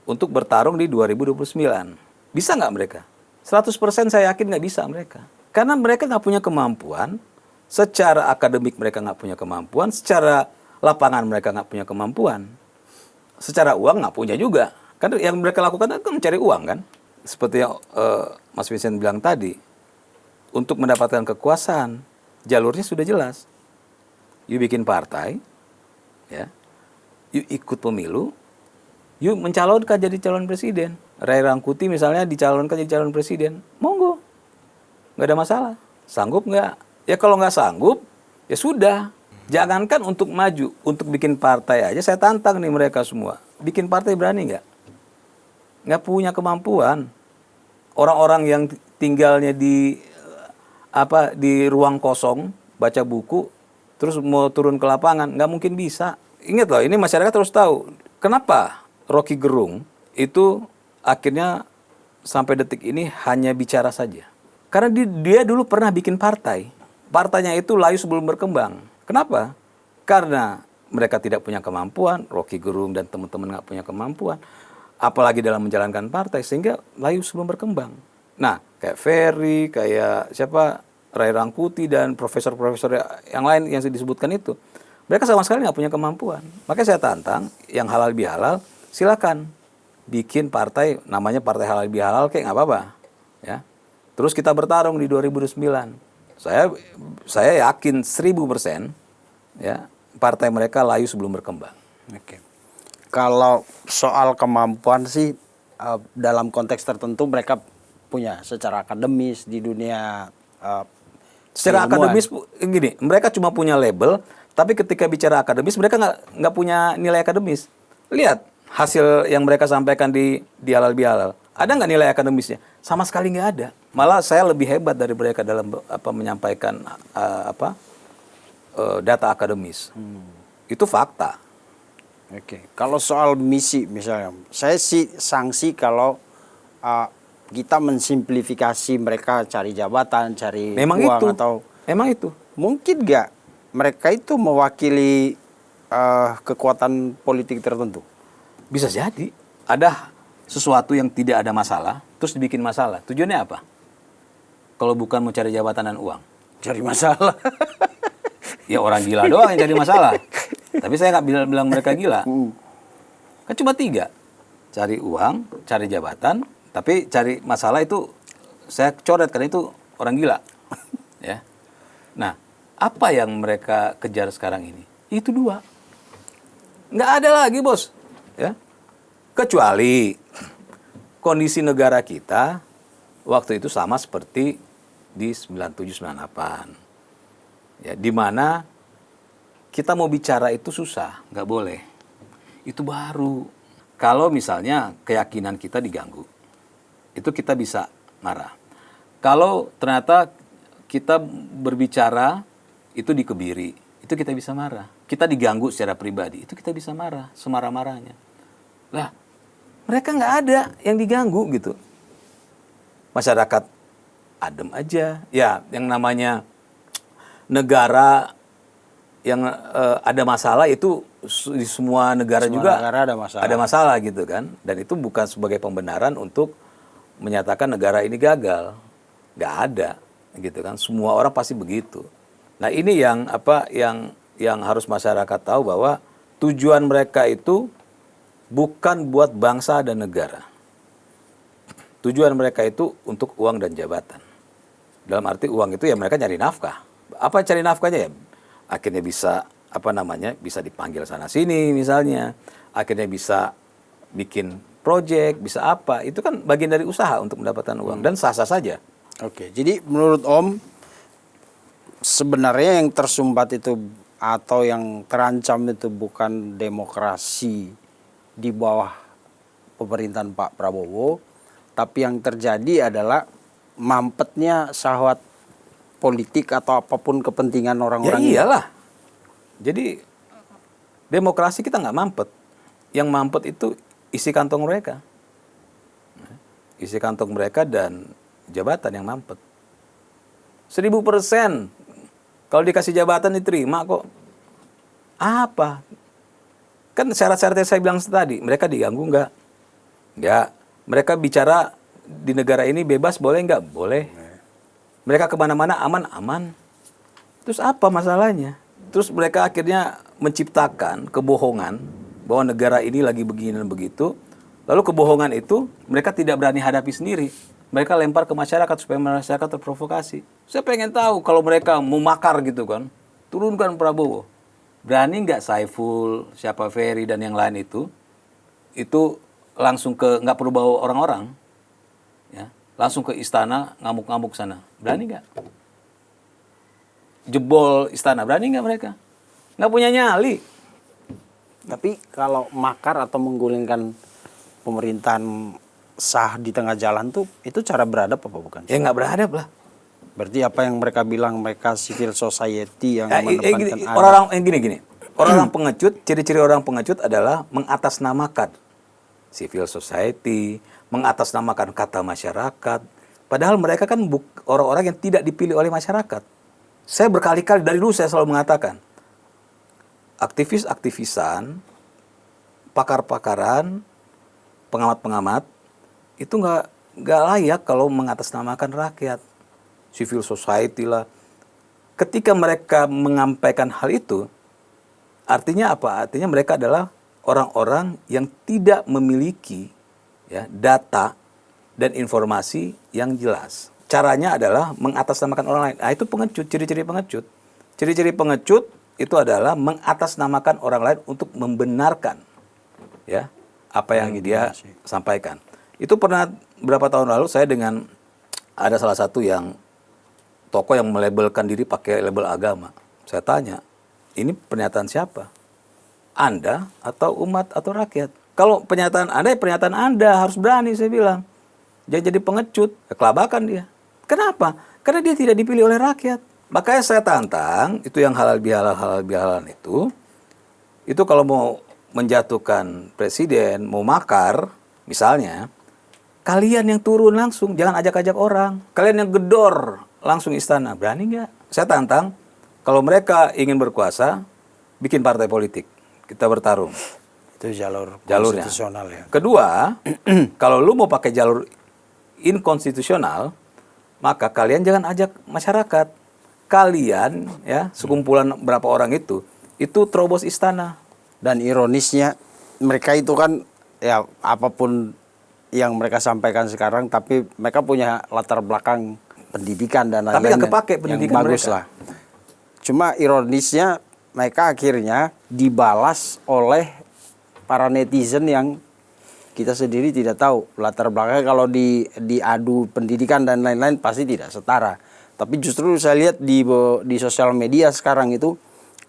untuk bertarung di 2029. Bisa nggak mereka? 100% saya yakin nggak bisa mereka. Karena mereka nggak punya kemampuan, secara akademik mereka nggak punya kemampuan, secara lapangan mereka nggak punya kemampuan, secara uang nggak punya juga. Kan yang mereka lakukan kan mencari uang kan? Seperti yang Mas Vincent bilang tadi, untuk mendapatkan kekuasaan, jalurnya sudah jelas. You bikin partai, ya, you ikut pemilu, you mencalonkan jadi calon presiden. Ray Rangkuti misalnya dicalonkan jadi calon presiden, monggo, nggak ada masalah. Sanggup nggak? Ya kalau nggak sanggup, ya sudah. Jangankan untuk maju, untuk bikin partai aja saya tantang nih mereka semua. Bikin partai berani nggak? Nggak punya kemampuan. Orang-orang yang tinggalnya di ruang kosong, baca buku, terus mau turun ke lapangan, nggak mungkin bisa. Ingat loh, ini masyarakat harus tahu. Kenapa Rocky Gerung itu akhirnya sampai detik ini hanya bicara saja? Karena dia dulu pernah bikin partai. Partainya itu layu sebelum berkembang. Kenapa? Karena mereka tidak punya kemampuan, Rocky Gerung dan teman-teman nggak punya kemampuan. Apalagi dalam menjalankan partai, sehingga layu sebelum berkembang. Nah, kayak Ferry, kayak siapa, Ray Rangkuti, dan profesor-profesor yang lain yang disebutkan itu, mereka sama sekali nggak punya kemampuan. Makanya saya tantang, yang halal bihalal, silakan bikin partai, namanya partai halal bihalal, kayak nggak apa-apa. Ya. Terus kita bertarung di 2009. Saya yakin 1000%, ya, partai mereka layu sebelum berkembang.
Oke. Kalau soal kemampuan sih dalam konteks tertentu mereka punya secara akademis di dunia
secara
keilmuan.
akademis gini, mereka cuma punya label, tapi ketika bicara akademis mereka nggak punya nilai akademis. Lihat hasil yang mereka sampaikan di halal bihalal. Ada nggak nilai akademisnya? Sama sekali nggak ada. Malah saya lebih hebat dari mereka dalam menyampaikan data akademis. Itu fakta.
Oke. Kalau soal misi misalnya, saya sih sanksi kalau kita mensimplifikasi mereka cari jabatan, cari uang atau
memang itu.
Mungkin nggak mereka itu mewakili kekuatan politik tertentu?
Bisa jadi. Ada sesuatu yang tidak ada masalah, terus dibikin masalah. Tujuannya apa? Kalau bukan mau cari jabatan dan uang.
Cari masalah.
Ya orang gila doang yang cari masalah. Tapi saya nggak bilang mereka gila. Kan cuma 3. Cari uang, cari jabatan, tapi cari masalah itu saya coret karena itu orang gila. Ya. Nah, apa yang mereka kejar sekarang ini? Itu 2. Nggak ada lagi, bos. Ya. Kecuali kondisi negara kita waktu itu sama seperti di 97-98. Ya, di mana kita mau bicara itu susah, nggak boleh. Itu baru. Kalau misalnya keyakinan kita diganggu, itu kita bisa marah. Kalau ternyata kita berbicara itu dikebiri, itu kita bisa marah. Kita diganggu secara pribadi, itu kita bisa marah, semarah-marahnya. Lah, mereka nggak ada yang diganggu gitu. Masyarakat adem aja. Ya, yang namanya negara yang ada masalah itu di semua negara juga
negara
ada masalah gitu kan. Dan itu bukan sebagai pembenaran untuk menyatakan negara ini gagal. Nggak ada gitu kan. Semua orang pasti begitu. Nah, ini yang harus masyarakat tahu bahwa tujuan mereka itu bukan buat bangsa dan negara. Tujuan mereka itu untuk uang dan jabatan. Dalam arti uang itu ya mereka nyari nafkah. Apa cari nafkahnya ya? Akhirnya bisa bisa dipanggil sana sini misalnya. Akhirnya bisa bikin project, bisa apa. Itu kan bagian dari usaha untuk mendapatkan uang dan sah-sah saja.
Oke, jadi menurut Om sebenarnya yang tersumbat itu atau yang terancam itu bukan demokrasi di bawah pemerintahan Pak Prabowo, tapi yang terjadi adalah mampetnya syahwat politik atau apapun kepentingan orang-orang.
Ya iyalah. Jadi demokrasi kita nggak mampet. Yang mampet itu isi kantong mereka. Isi kantong mereka dan jabatan yang mampet. 1000%. Kalau dikasih jabatan diterima kok. Apa? Kan syarat-syarat yang saya bilang tadi, mereka diganggu nggak? Nggak. Mereka bicara di negara ini bebas boleh nggak? Boleh. Mereka kemana-mana aman-aman. Terus apa masalahnya? Terus mereka akhirnya menciptakan kebohongan bahwa negara ini lagi begini dan begitu. Lalu kebohongan itu mereka tidak berani hadapi sendiri. Mereka lempar ke masyarakat supaya masyarakat terprovokasi. Saya pengen tahu kalau mereka mau makar gitu kan. Turunkan Prabowo. Berani nggak Saiful, siapa Ferry dan yang lain itu langsung nggak perlu bawa orang-orang, ya, langsung ke istana ngamuk-ngamuk sana, berani nggak? Jebol istana, berani nggak mereka? Nggak punya nyali.
Tapi kalau makar atau menggulingkan pemerintahan sah di tengah jalan tuh, itu cara beradab apa bukan?
Ya nggak beradab lah.
Berarti apa yang mereka bilang, mereka civil society yang
Ya,
mengedepankan adab.
orang-orang gini. Orang-orang pengecut, ciri-ciri orang pengecut adalah mengatasnamakan civil society, mengatasnamakan kata masyarakat. Padahal mereka kan orang-orang yang tidak dipilih oleh masyarakat. Saya berkali-kali dari dulu saya selalu mengatakan, aktivis-aktivisan, pakar-pakaran, pengamat-pengamat itu nggak layak kalau mengatasnamakan rakyat, civil society lah. Ketika mereka menyampaikan hal itu, artinya apa? Artinya mereka adalah orang-orang yang tidak memiliki, ya, data dan informasi yang jelas. Caranya adalah mengatasnamakan orang lain. Nah, itu pengecut, ciri-ciri pengecut. Ciri-ciri pengecut itu adalah mengatasnamakan orang lain untuk membenarkan, ya, apa yang dia sampaikan. Itu pernah berapa tahun lalu saya dengan ada salah satu yang tokoh yang melabelkan diri pakai label agama. Saya tanya, ini pernyataan siapa? Anda atau umat atau rakyat? Kalau pernyataan Anda, ya pernyataan Anda, harus berani, saya bilang. Jangan jadi pengecut, kelabakan dia. Kenapa? Karena dia tidak dipilih oleh rakyat. Makanya saya tantang, itu yang halal bihalal itu kalau mau menjatuhkan presiden, mau makar, misalnya, kalian yang turun langsung, jangan ajak-ajak orang. Kalian yang gedor langsung istana, berani nggak? Saya tantang, kalau mereka ingin berkuasa, bikin partai politik, kita bertarung.
Itu jalurnya konstitusional ya.
Kedua, kalau lu mau pakai jalur inkonstitusional, maka kalian jangan ajak masyarakat. Kalian, ya, sekumpulan berapa orang itu terobos istana.
Dan ironisnya, mereka itu kan, ya, apapun yang mereka sampaikan sekarang, tapi mereka punya latar belakang pendidikan dan lain-lain.
Tapi nggak kepake pendidikan
yang bagus
mereka.
lah. Cuma ironisnya, mereka akhirnya dibalas oleh para netizen yang kita sendiri tidak tahu latar belakangnya. Kalau diadu pendidikan dan lain-lain pasti tidak setara. Tapi justru saya lihat di sosial media sekarang itu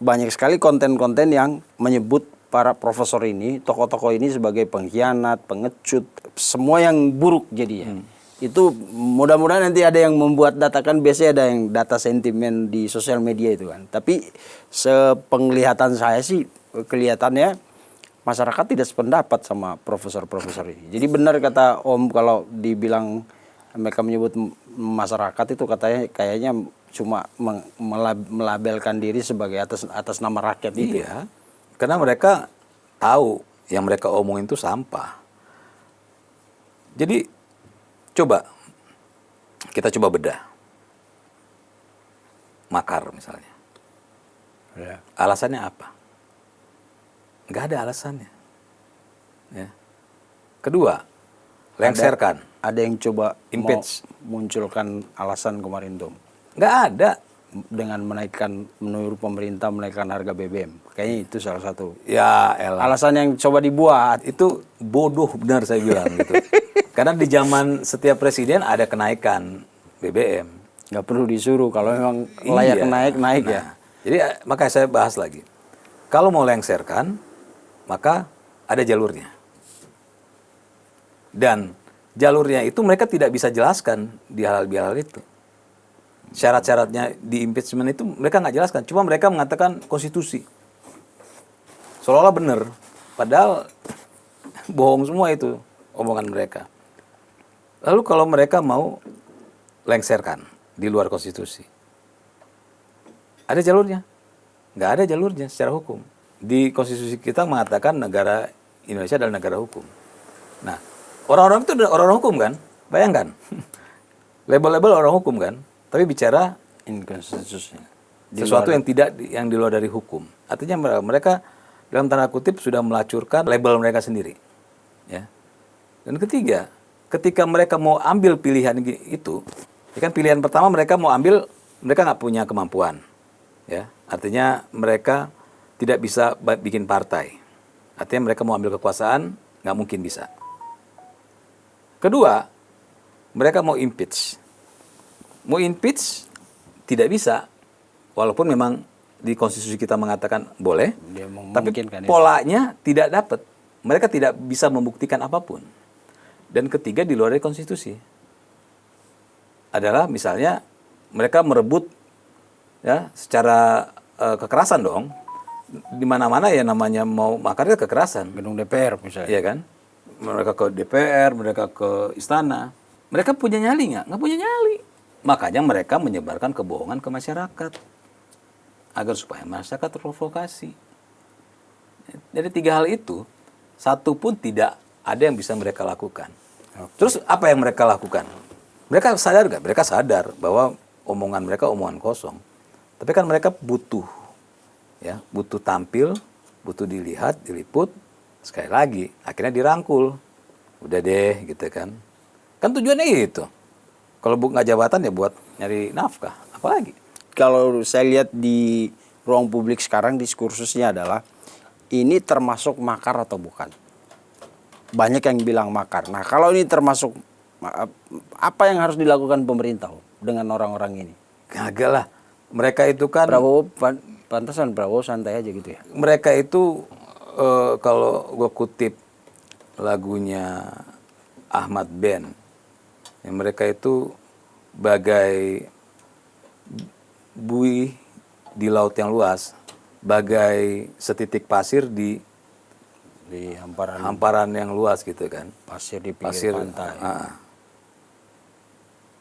banyak sekali konten-konten yang menyebut para profesor ini, tokoh-tokoh ini sebagai pengkhianat, pengecut, semua yang buruk jadinya. Itu mudah-mudahan nanti ada yang membuat data, kan biasanya ada yang data sentimen di sosial media itu kan. Tapi sepenglihatan saya sih kelihatannya masyarakat tidak sependapat sama profesor-profesor ini. Jadi benar kata Om, kalau dibilang mereka menyebut masyarakat itu katanya kayaknya cuma melabelkan diri sebagai atas nama rakyat itu.
Iya, karena mereka tahu yang mereka omongin itu sampah. Jadi kita coba bedah. Makar misalnya.
Ya.
Alasannya apa? Nggak ada alasannya. Ya. Kedua, lengserkan.
Ada yang coba
Impeach.
munculkan alasan kemarin tuh.
Nggak ada.
Dengan menurut pemerintah menaikkan harga BBM. Kayaknya itu salah satu.
Ya elah.
Alasan yang coba dibuat.
Itu bodoh benar saya bilang gitu. Karena di zaman setiap presiden ada kenaikan BBM.
Nggak perlu disuruh. Kalau memang layak naik ya.
Jadi makanya saya bahas lagi. Kalau mau lengserkan, maka ada jalurnya. Dan jalurnya itu mereka tidak bisa jelaskan di halal bihalal itu. Syarat-syaratnya di impeachment itu mereka nggak jelaskan. Cuma mereka mengatakan konstitusi. Seolah-olah benar. Padahal bohong semua itu omongan mereka. Lalu kalau mereka mau lengserkan di luar konstitusi, ada jalurnya? Nggak ada jalurnya secara hukum. Di konstitusi kita mengatakan negara Indonesia adalah negara hukum. Nah, orang-orang itu orang-orang hukum kan? Bayangkan. Label-label orang hukum kan? Tapi bicara
inkonstitusional.
Sesuatu yang di luar dari hukum. Artinya mereka dalam tanda kutip sudah melacurkan label mereka sendiri. Ya. Dan ketiga, ketika mereka mau ambil pilihan itu, ya kan pilihan pertama mereka mau ambil, mereka nggak punya kemampuan. Ya. Artinya mereka tidak bisa bikin partai. Artinya mereka mau ambil kekuasaan, nggak mungkin bisa. Kedua, mereka mau impeach. Mau impeach tidak bisa, walaupun memang di konstitusi kita mengatakan boleh,
Dia
tapi
memungkinkan itu.
polanya tidak dapat. Mereka tidak bisa membuktikan apapun. Dan ketiga, di luar dari konstitusi adalah misalnya mereka merebut ya secara kekerasan dong. Di mana-mana ya namanya mau makar itu kekerasan.
Gedung DPR misalnya.
Iya kan? Mereka ke DPR, mereka ke istana. Mereka punya nyali nggak? Nggak punya nyali. Makanya mereka menyebarkan kebohongan ke masyarakat. Agar supaya masyarakat terprovokasi. Jadi 3 hal itu, satu pun tidak ada yang bisa mereka lakukan. Terus apa yang mereka lakukan? Mereka sadar nggak? Mereka sadar bahwa omongan mereka omongan kosong. Tapi kan mereka butuh, ya, butuh tampil, butuh dilihat, diliput. Sekali lagi, akhirnya dirangkul. Udah deh, gitu kan. Kan tujuannya itu. Kalau nggak jabatan ya buat nyari nafkah. Apalagi?
Kalau saya lihat di ruang publik sekarang diskursusnya adalah ini termasuk makar atau bukan. Banyak yang bilang makar. Nah, kalau ini termasuk apa yang harus dilakukan pemerintah dengan orang-orang ini?
Kagak lah. Mereka itu kan
Prabowo pantasan Prabowo santai aja gitu ya.
mereka itu kalau gue kutip lagunya Ahmad Ben, ya, mereka itu bagai buih di laut yang luas, bagai setitik pasir di hamparan yang luas gitu kan.
Pasir di pinggir pantai.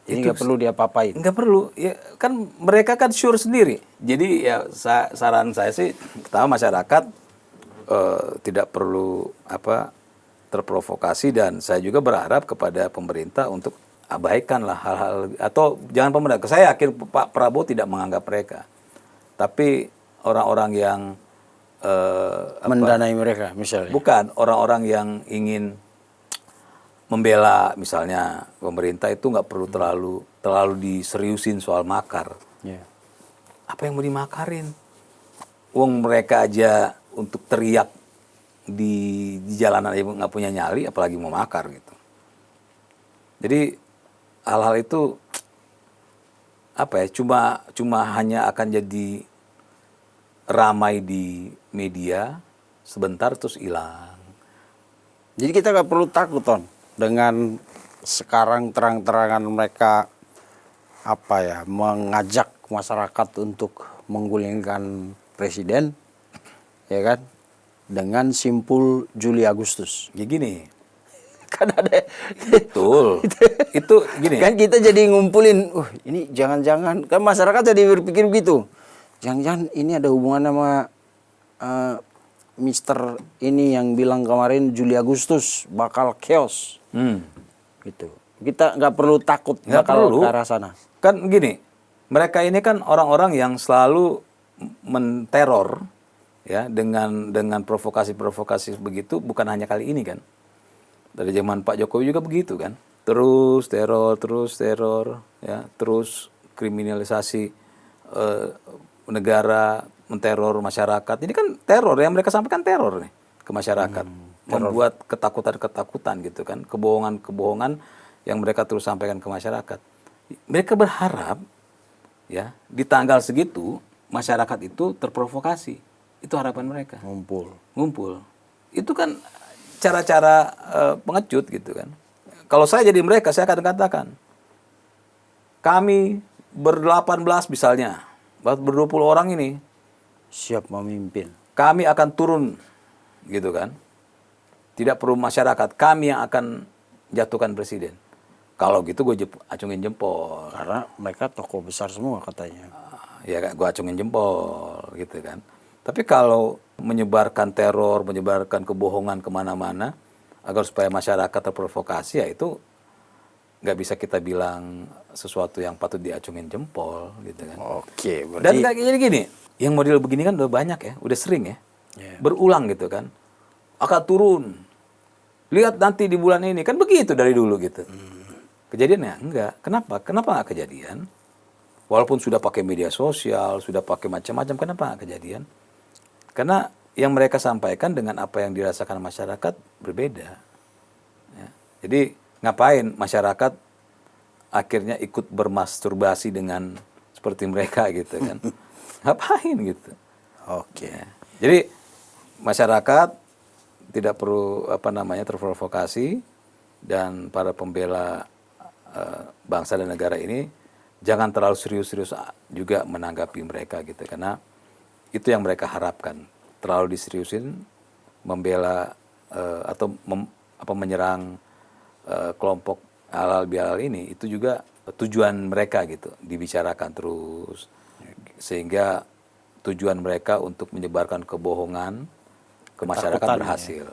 Ini nggak perlu diapa-apain.
Nggak perlu, ya kan mereka kan sure sendiri. Jadi ya saran saya sih, pertama masyarakat tidak perlu terprovokasi, dan saya juga berharap kepada pemerintah untuk abaikanlah hal-hal, atau jangan pemerintah. Saya yakin Pak Prabowo tidak menganggap mereka, tapi orang-orang yang
Mendanai mereka misalnya.
bukan orang-orang yang ingin membela misalnya pemerintah itu nggak perlu terlalu diseriusin soal makar.
Ya.
Apa yang mau dimakarin? Wong mereka aja untuk teriak di jalanan aja nggak punya nyali, apalagi mau makar gitu. Jadi hal-hal itu cuma hanya akan jadi ramai di media sebentar terus hilang.
Jadi kita nggak perlu takut, Ton, dengan sekarang terang-terangan mereka mengajak masyarakat untuk menggulingkan presiden, ya kan, dengan simpul Juli Agustus.
Ya gini,
Kan ada
betul. Itu gini.
kan kita jadi ngumpulin, ini jangan-jangan, kan masyarakat jadi berpikir begitu. Jangan-jangan ini ada hubungan sama Mister ini yang bilang kemarin Juli Agustus bakal chaos. Gitu. Kita nggak perlu takut
Nggak
bakal
perlu.
ke arah sana.
Kan gini, mereka ini kan orang-orang yang selalu menteror ya dengan provokasi-provokasi begitu, bukan hanya kali ini kan. Dari zaman Pak Jokowi juga begitu kan. Terus teror ya, terus kriminalisasi negara, menteror masyarakat. Ini kan teror yang mereka sampaikan, teror nih ke masyarakat. Membuat ketakutan-ketakutan gitu kan. Kebohongan-kebohongan yang mereka terus sampaikan ke masyarakat. Mereka berharap ya di tanggal segitu masyarakat itu terprovokasi. Itu harapan mereka. Ngumpul. Itu kan cara-cara pengecut gitu kan. Kalau saya jadi mereka, saya akan katakan, kami ber-18 misalnya, ber-20 orang ini,
Siap memimpin.
kami akan turun gitu kan. Tidak perlu masyarakat, kami yang akan jatuhkan presiden. Kalau gitu gue acungin jempol.
Karena mereka tokoh besar semua katanya.
Ya kan, gue acungin jempol gitu kan. Tapi kalau menyebarkan teror, menyebarkan kebohongan kemana-mana, agar supaya masyarakat terprovokasi, ya itu nggak bisa kita bilang sesuatu yang patut diacungin jempol gitu kan.
Oke,
Dan
berarti
kayak jadi gini, yang model begini kan udah banyak ya, udah sering ya, berulang gitu kan. Akan turun, lihat nanti di bulan ini, kan begitu dari dulu gitu. Kejadiannya enggak. Kenapa nggak kejadian? Walaupun sudah pakai media sosial, sudah pakai macam-macam, kenapa nggak kejadian? Karena yang mereka sampaikan dengan apa yang dirasakan masyarakat berbeda. Ya. Jadi ngapain masyarakat akhirnya ikut bermasturbasi dengan seperti mereka gitu kan. Ngapain gitu.
Oke.
Ya. Jadi masyarakat tidak perlu terprovokasi, dan para pembela bangsa dan negara ini jangan terlalu serius-serius juga menanggapi mereka gitu, karena itu yang mereka harapkan. Terlalu diseriusin membela menyerang kelompok halal bihalal ini, itu juga tujuan mereka gitu, dibicarakan terus sehingga tujuan mereka untuk menyebarkan kebohongan ke masyarakat berhasil.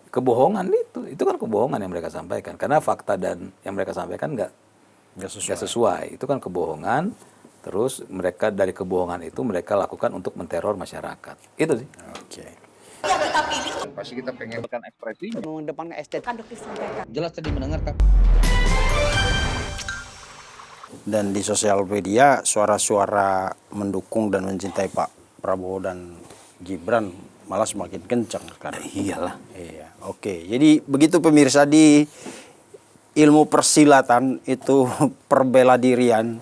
Kebohongan itu kan kebohongan yang mereka sampaikan, karena fakta dan yang mereka sampaikan nggak sesuai. Itu kan kebohongan. Terus mereka dari kebohongan itu mereka lakukan untuk menteror masyarakat. Itu sih.
Oke.
Pasti kita pengen ekspresinya.
Mengedepankan estetika disampaikan.
Jelas tadi mendengarkan.
Dan di sosial media suara-suara mendukung dan mencintai Pak Prabowo dan Gibran malah semakin kencang sekarang.
Iyalah.
Iya. Oke. Jadi begitu pemirsa, di ilmu persilatan itu perbela dirian,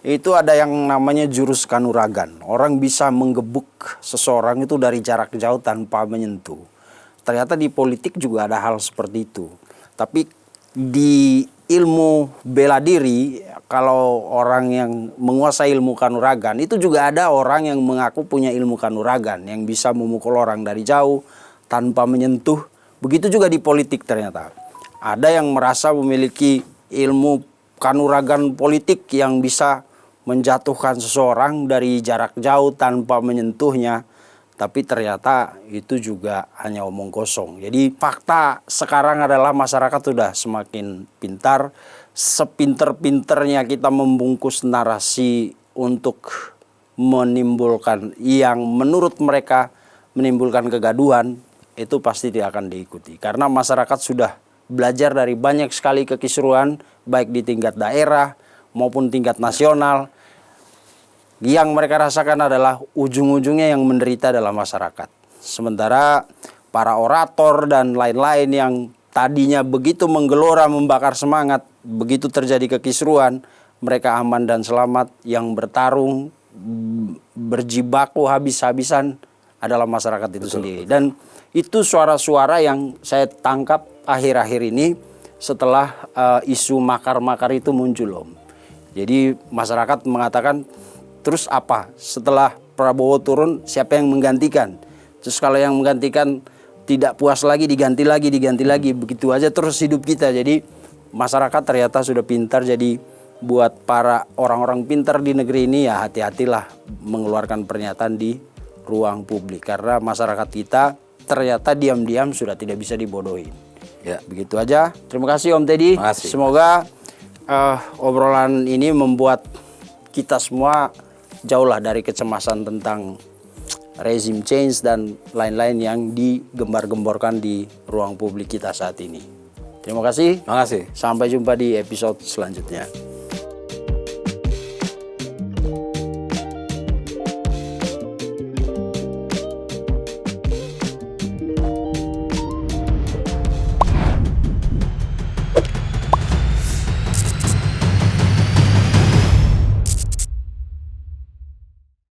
itu ada yang namanya jurus kanuragan. Orang bisa menggebuk seseorang itu dari jarak jauh tanpa menyentuh. Ternyata di politik juga ada hal seperti itu. Tapi di ilmu bela diri, kalau orang yang menguasai ilmu kanuragan, itu juga ada orang yang mengaku punya ilmu kanuragan, yang bisa memukul orang dari jauh tanpa menyentuh. Begitu juga di politik ternyata. Ada yang merasa memiliki ilmu kanuragan politik yang bisa menjatuhkan seseorang dari jarak jauh tanpa menyentuhnya. Tapi ternyata itu juga hanya omong kosong. Jadi fakta sekarang adalah masyarakat sudah semakin pintar. Sepinter-pinternya kita membungkus narasi untuk menimbulkan yang menurut mereka menimbulkan kegaduhan, itu pasti tidak akan diikuti. Karena masyarakat sudah belajar dari banyak sekali kekisruan, baik di tingkat daerah maupun tingkat nasional. Yang mereka rasakan adalah ujung-ujungnya yang menderita adalah masyarakat. Sementara para orator dan lain-lain yang tadinya begitu menggelora, membakar semangat, begitu terjadi kekisruan, mereka aman dan selamat. Yang bertarung, berjibaku habis-habisan adalah masyarakat itu sendiri. Dan itu suara-suara yang saya tangkap akhir-akhir ini setelah isu makar-makar itu muncul, Om. Jadi masyarakat mengatakan, terus apa? Setelah Prabowo turun, siapa yang menggantikan? Terus kalau yang menggantikan tidak puas lagi, diganti lagi. Begitu aja terus hidup kita. Jadi masyarakat ternyata sudah pintar. Jadi buat para orang-orang pintar di negeri ini, ya hati-hatilah mengeluarkan pernyataan di ruang publik. Karena masyarakat kita ternyata diam-diam sudah tidak bisa dibodohin. Ya, begitu aja. Terima kasih Om Teddy. Semoga obrolan ini membuat kita semua jauhlah dari kecemasan tentang rezim change dan lain-lain yang digembar-gemborkan di ruang publik kita saat ini. Terima kasih.
Terima kasih.
Sampai jumpa di episode selanjutnya.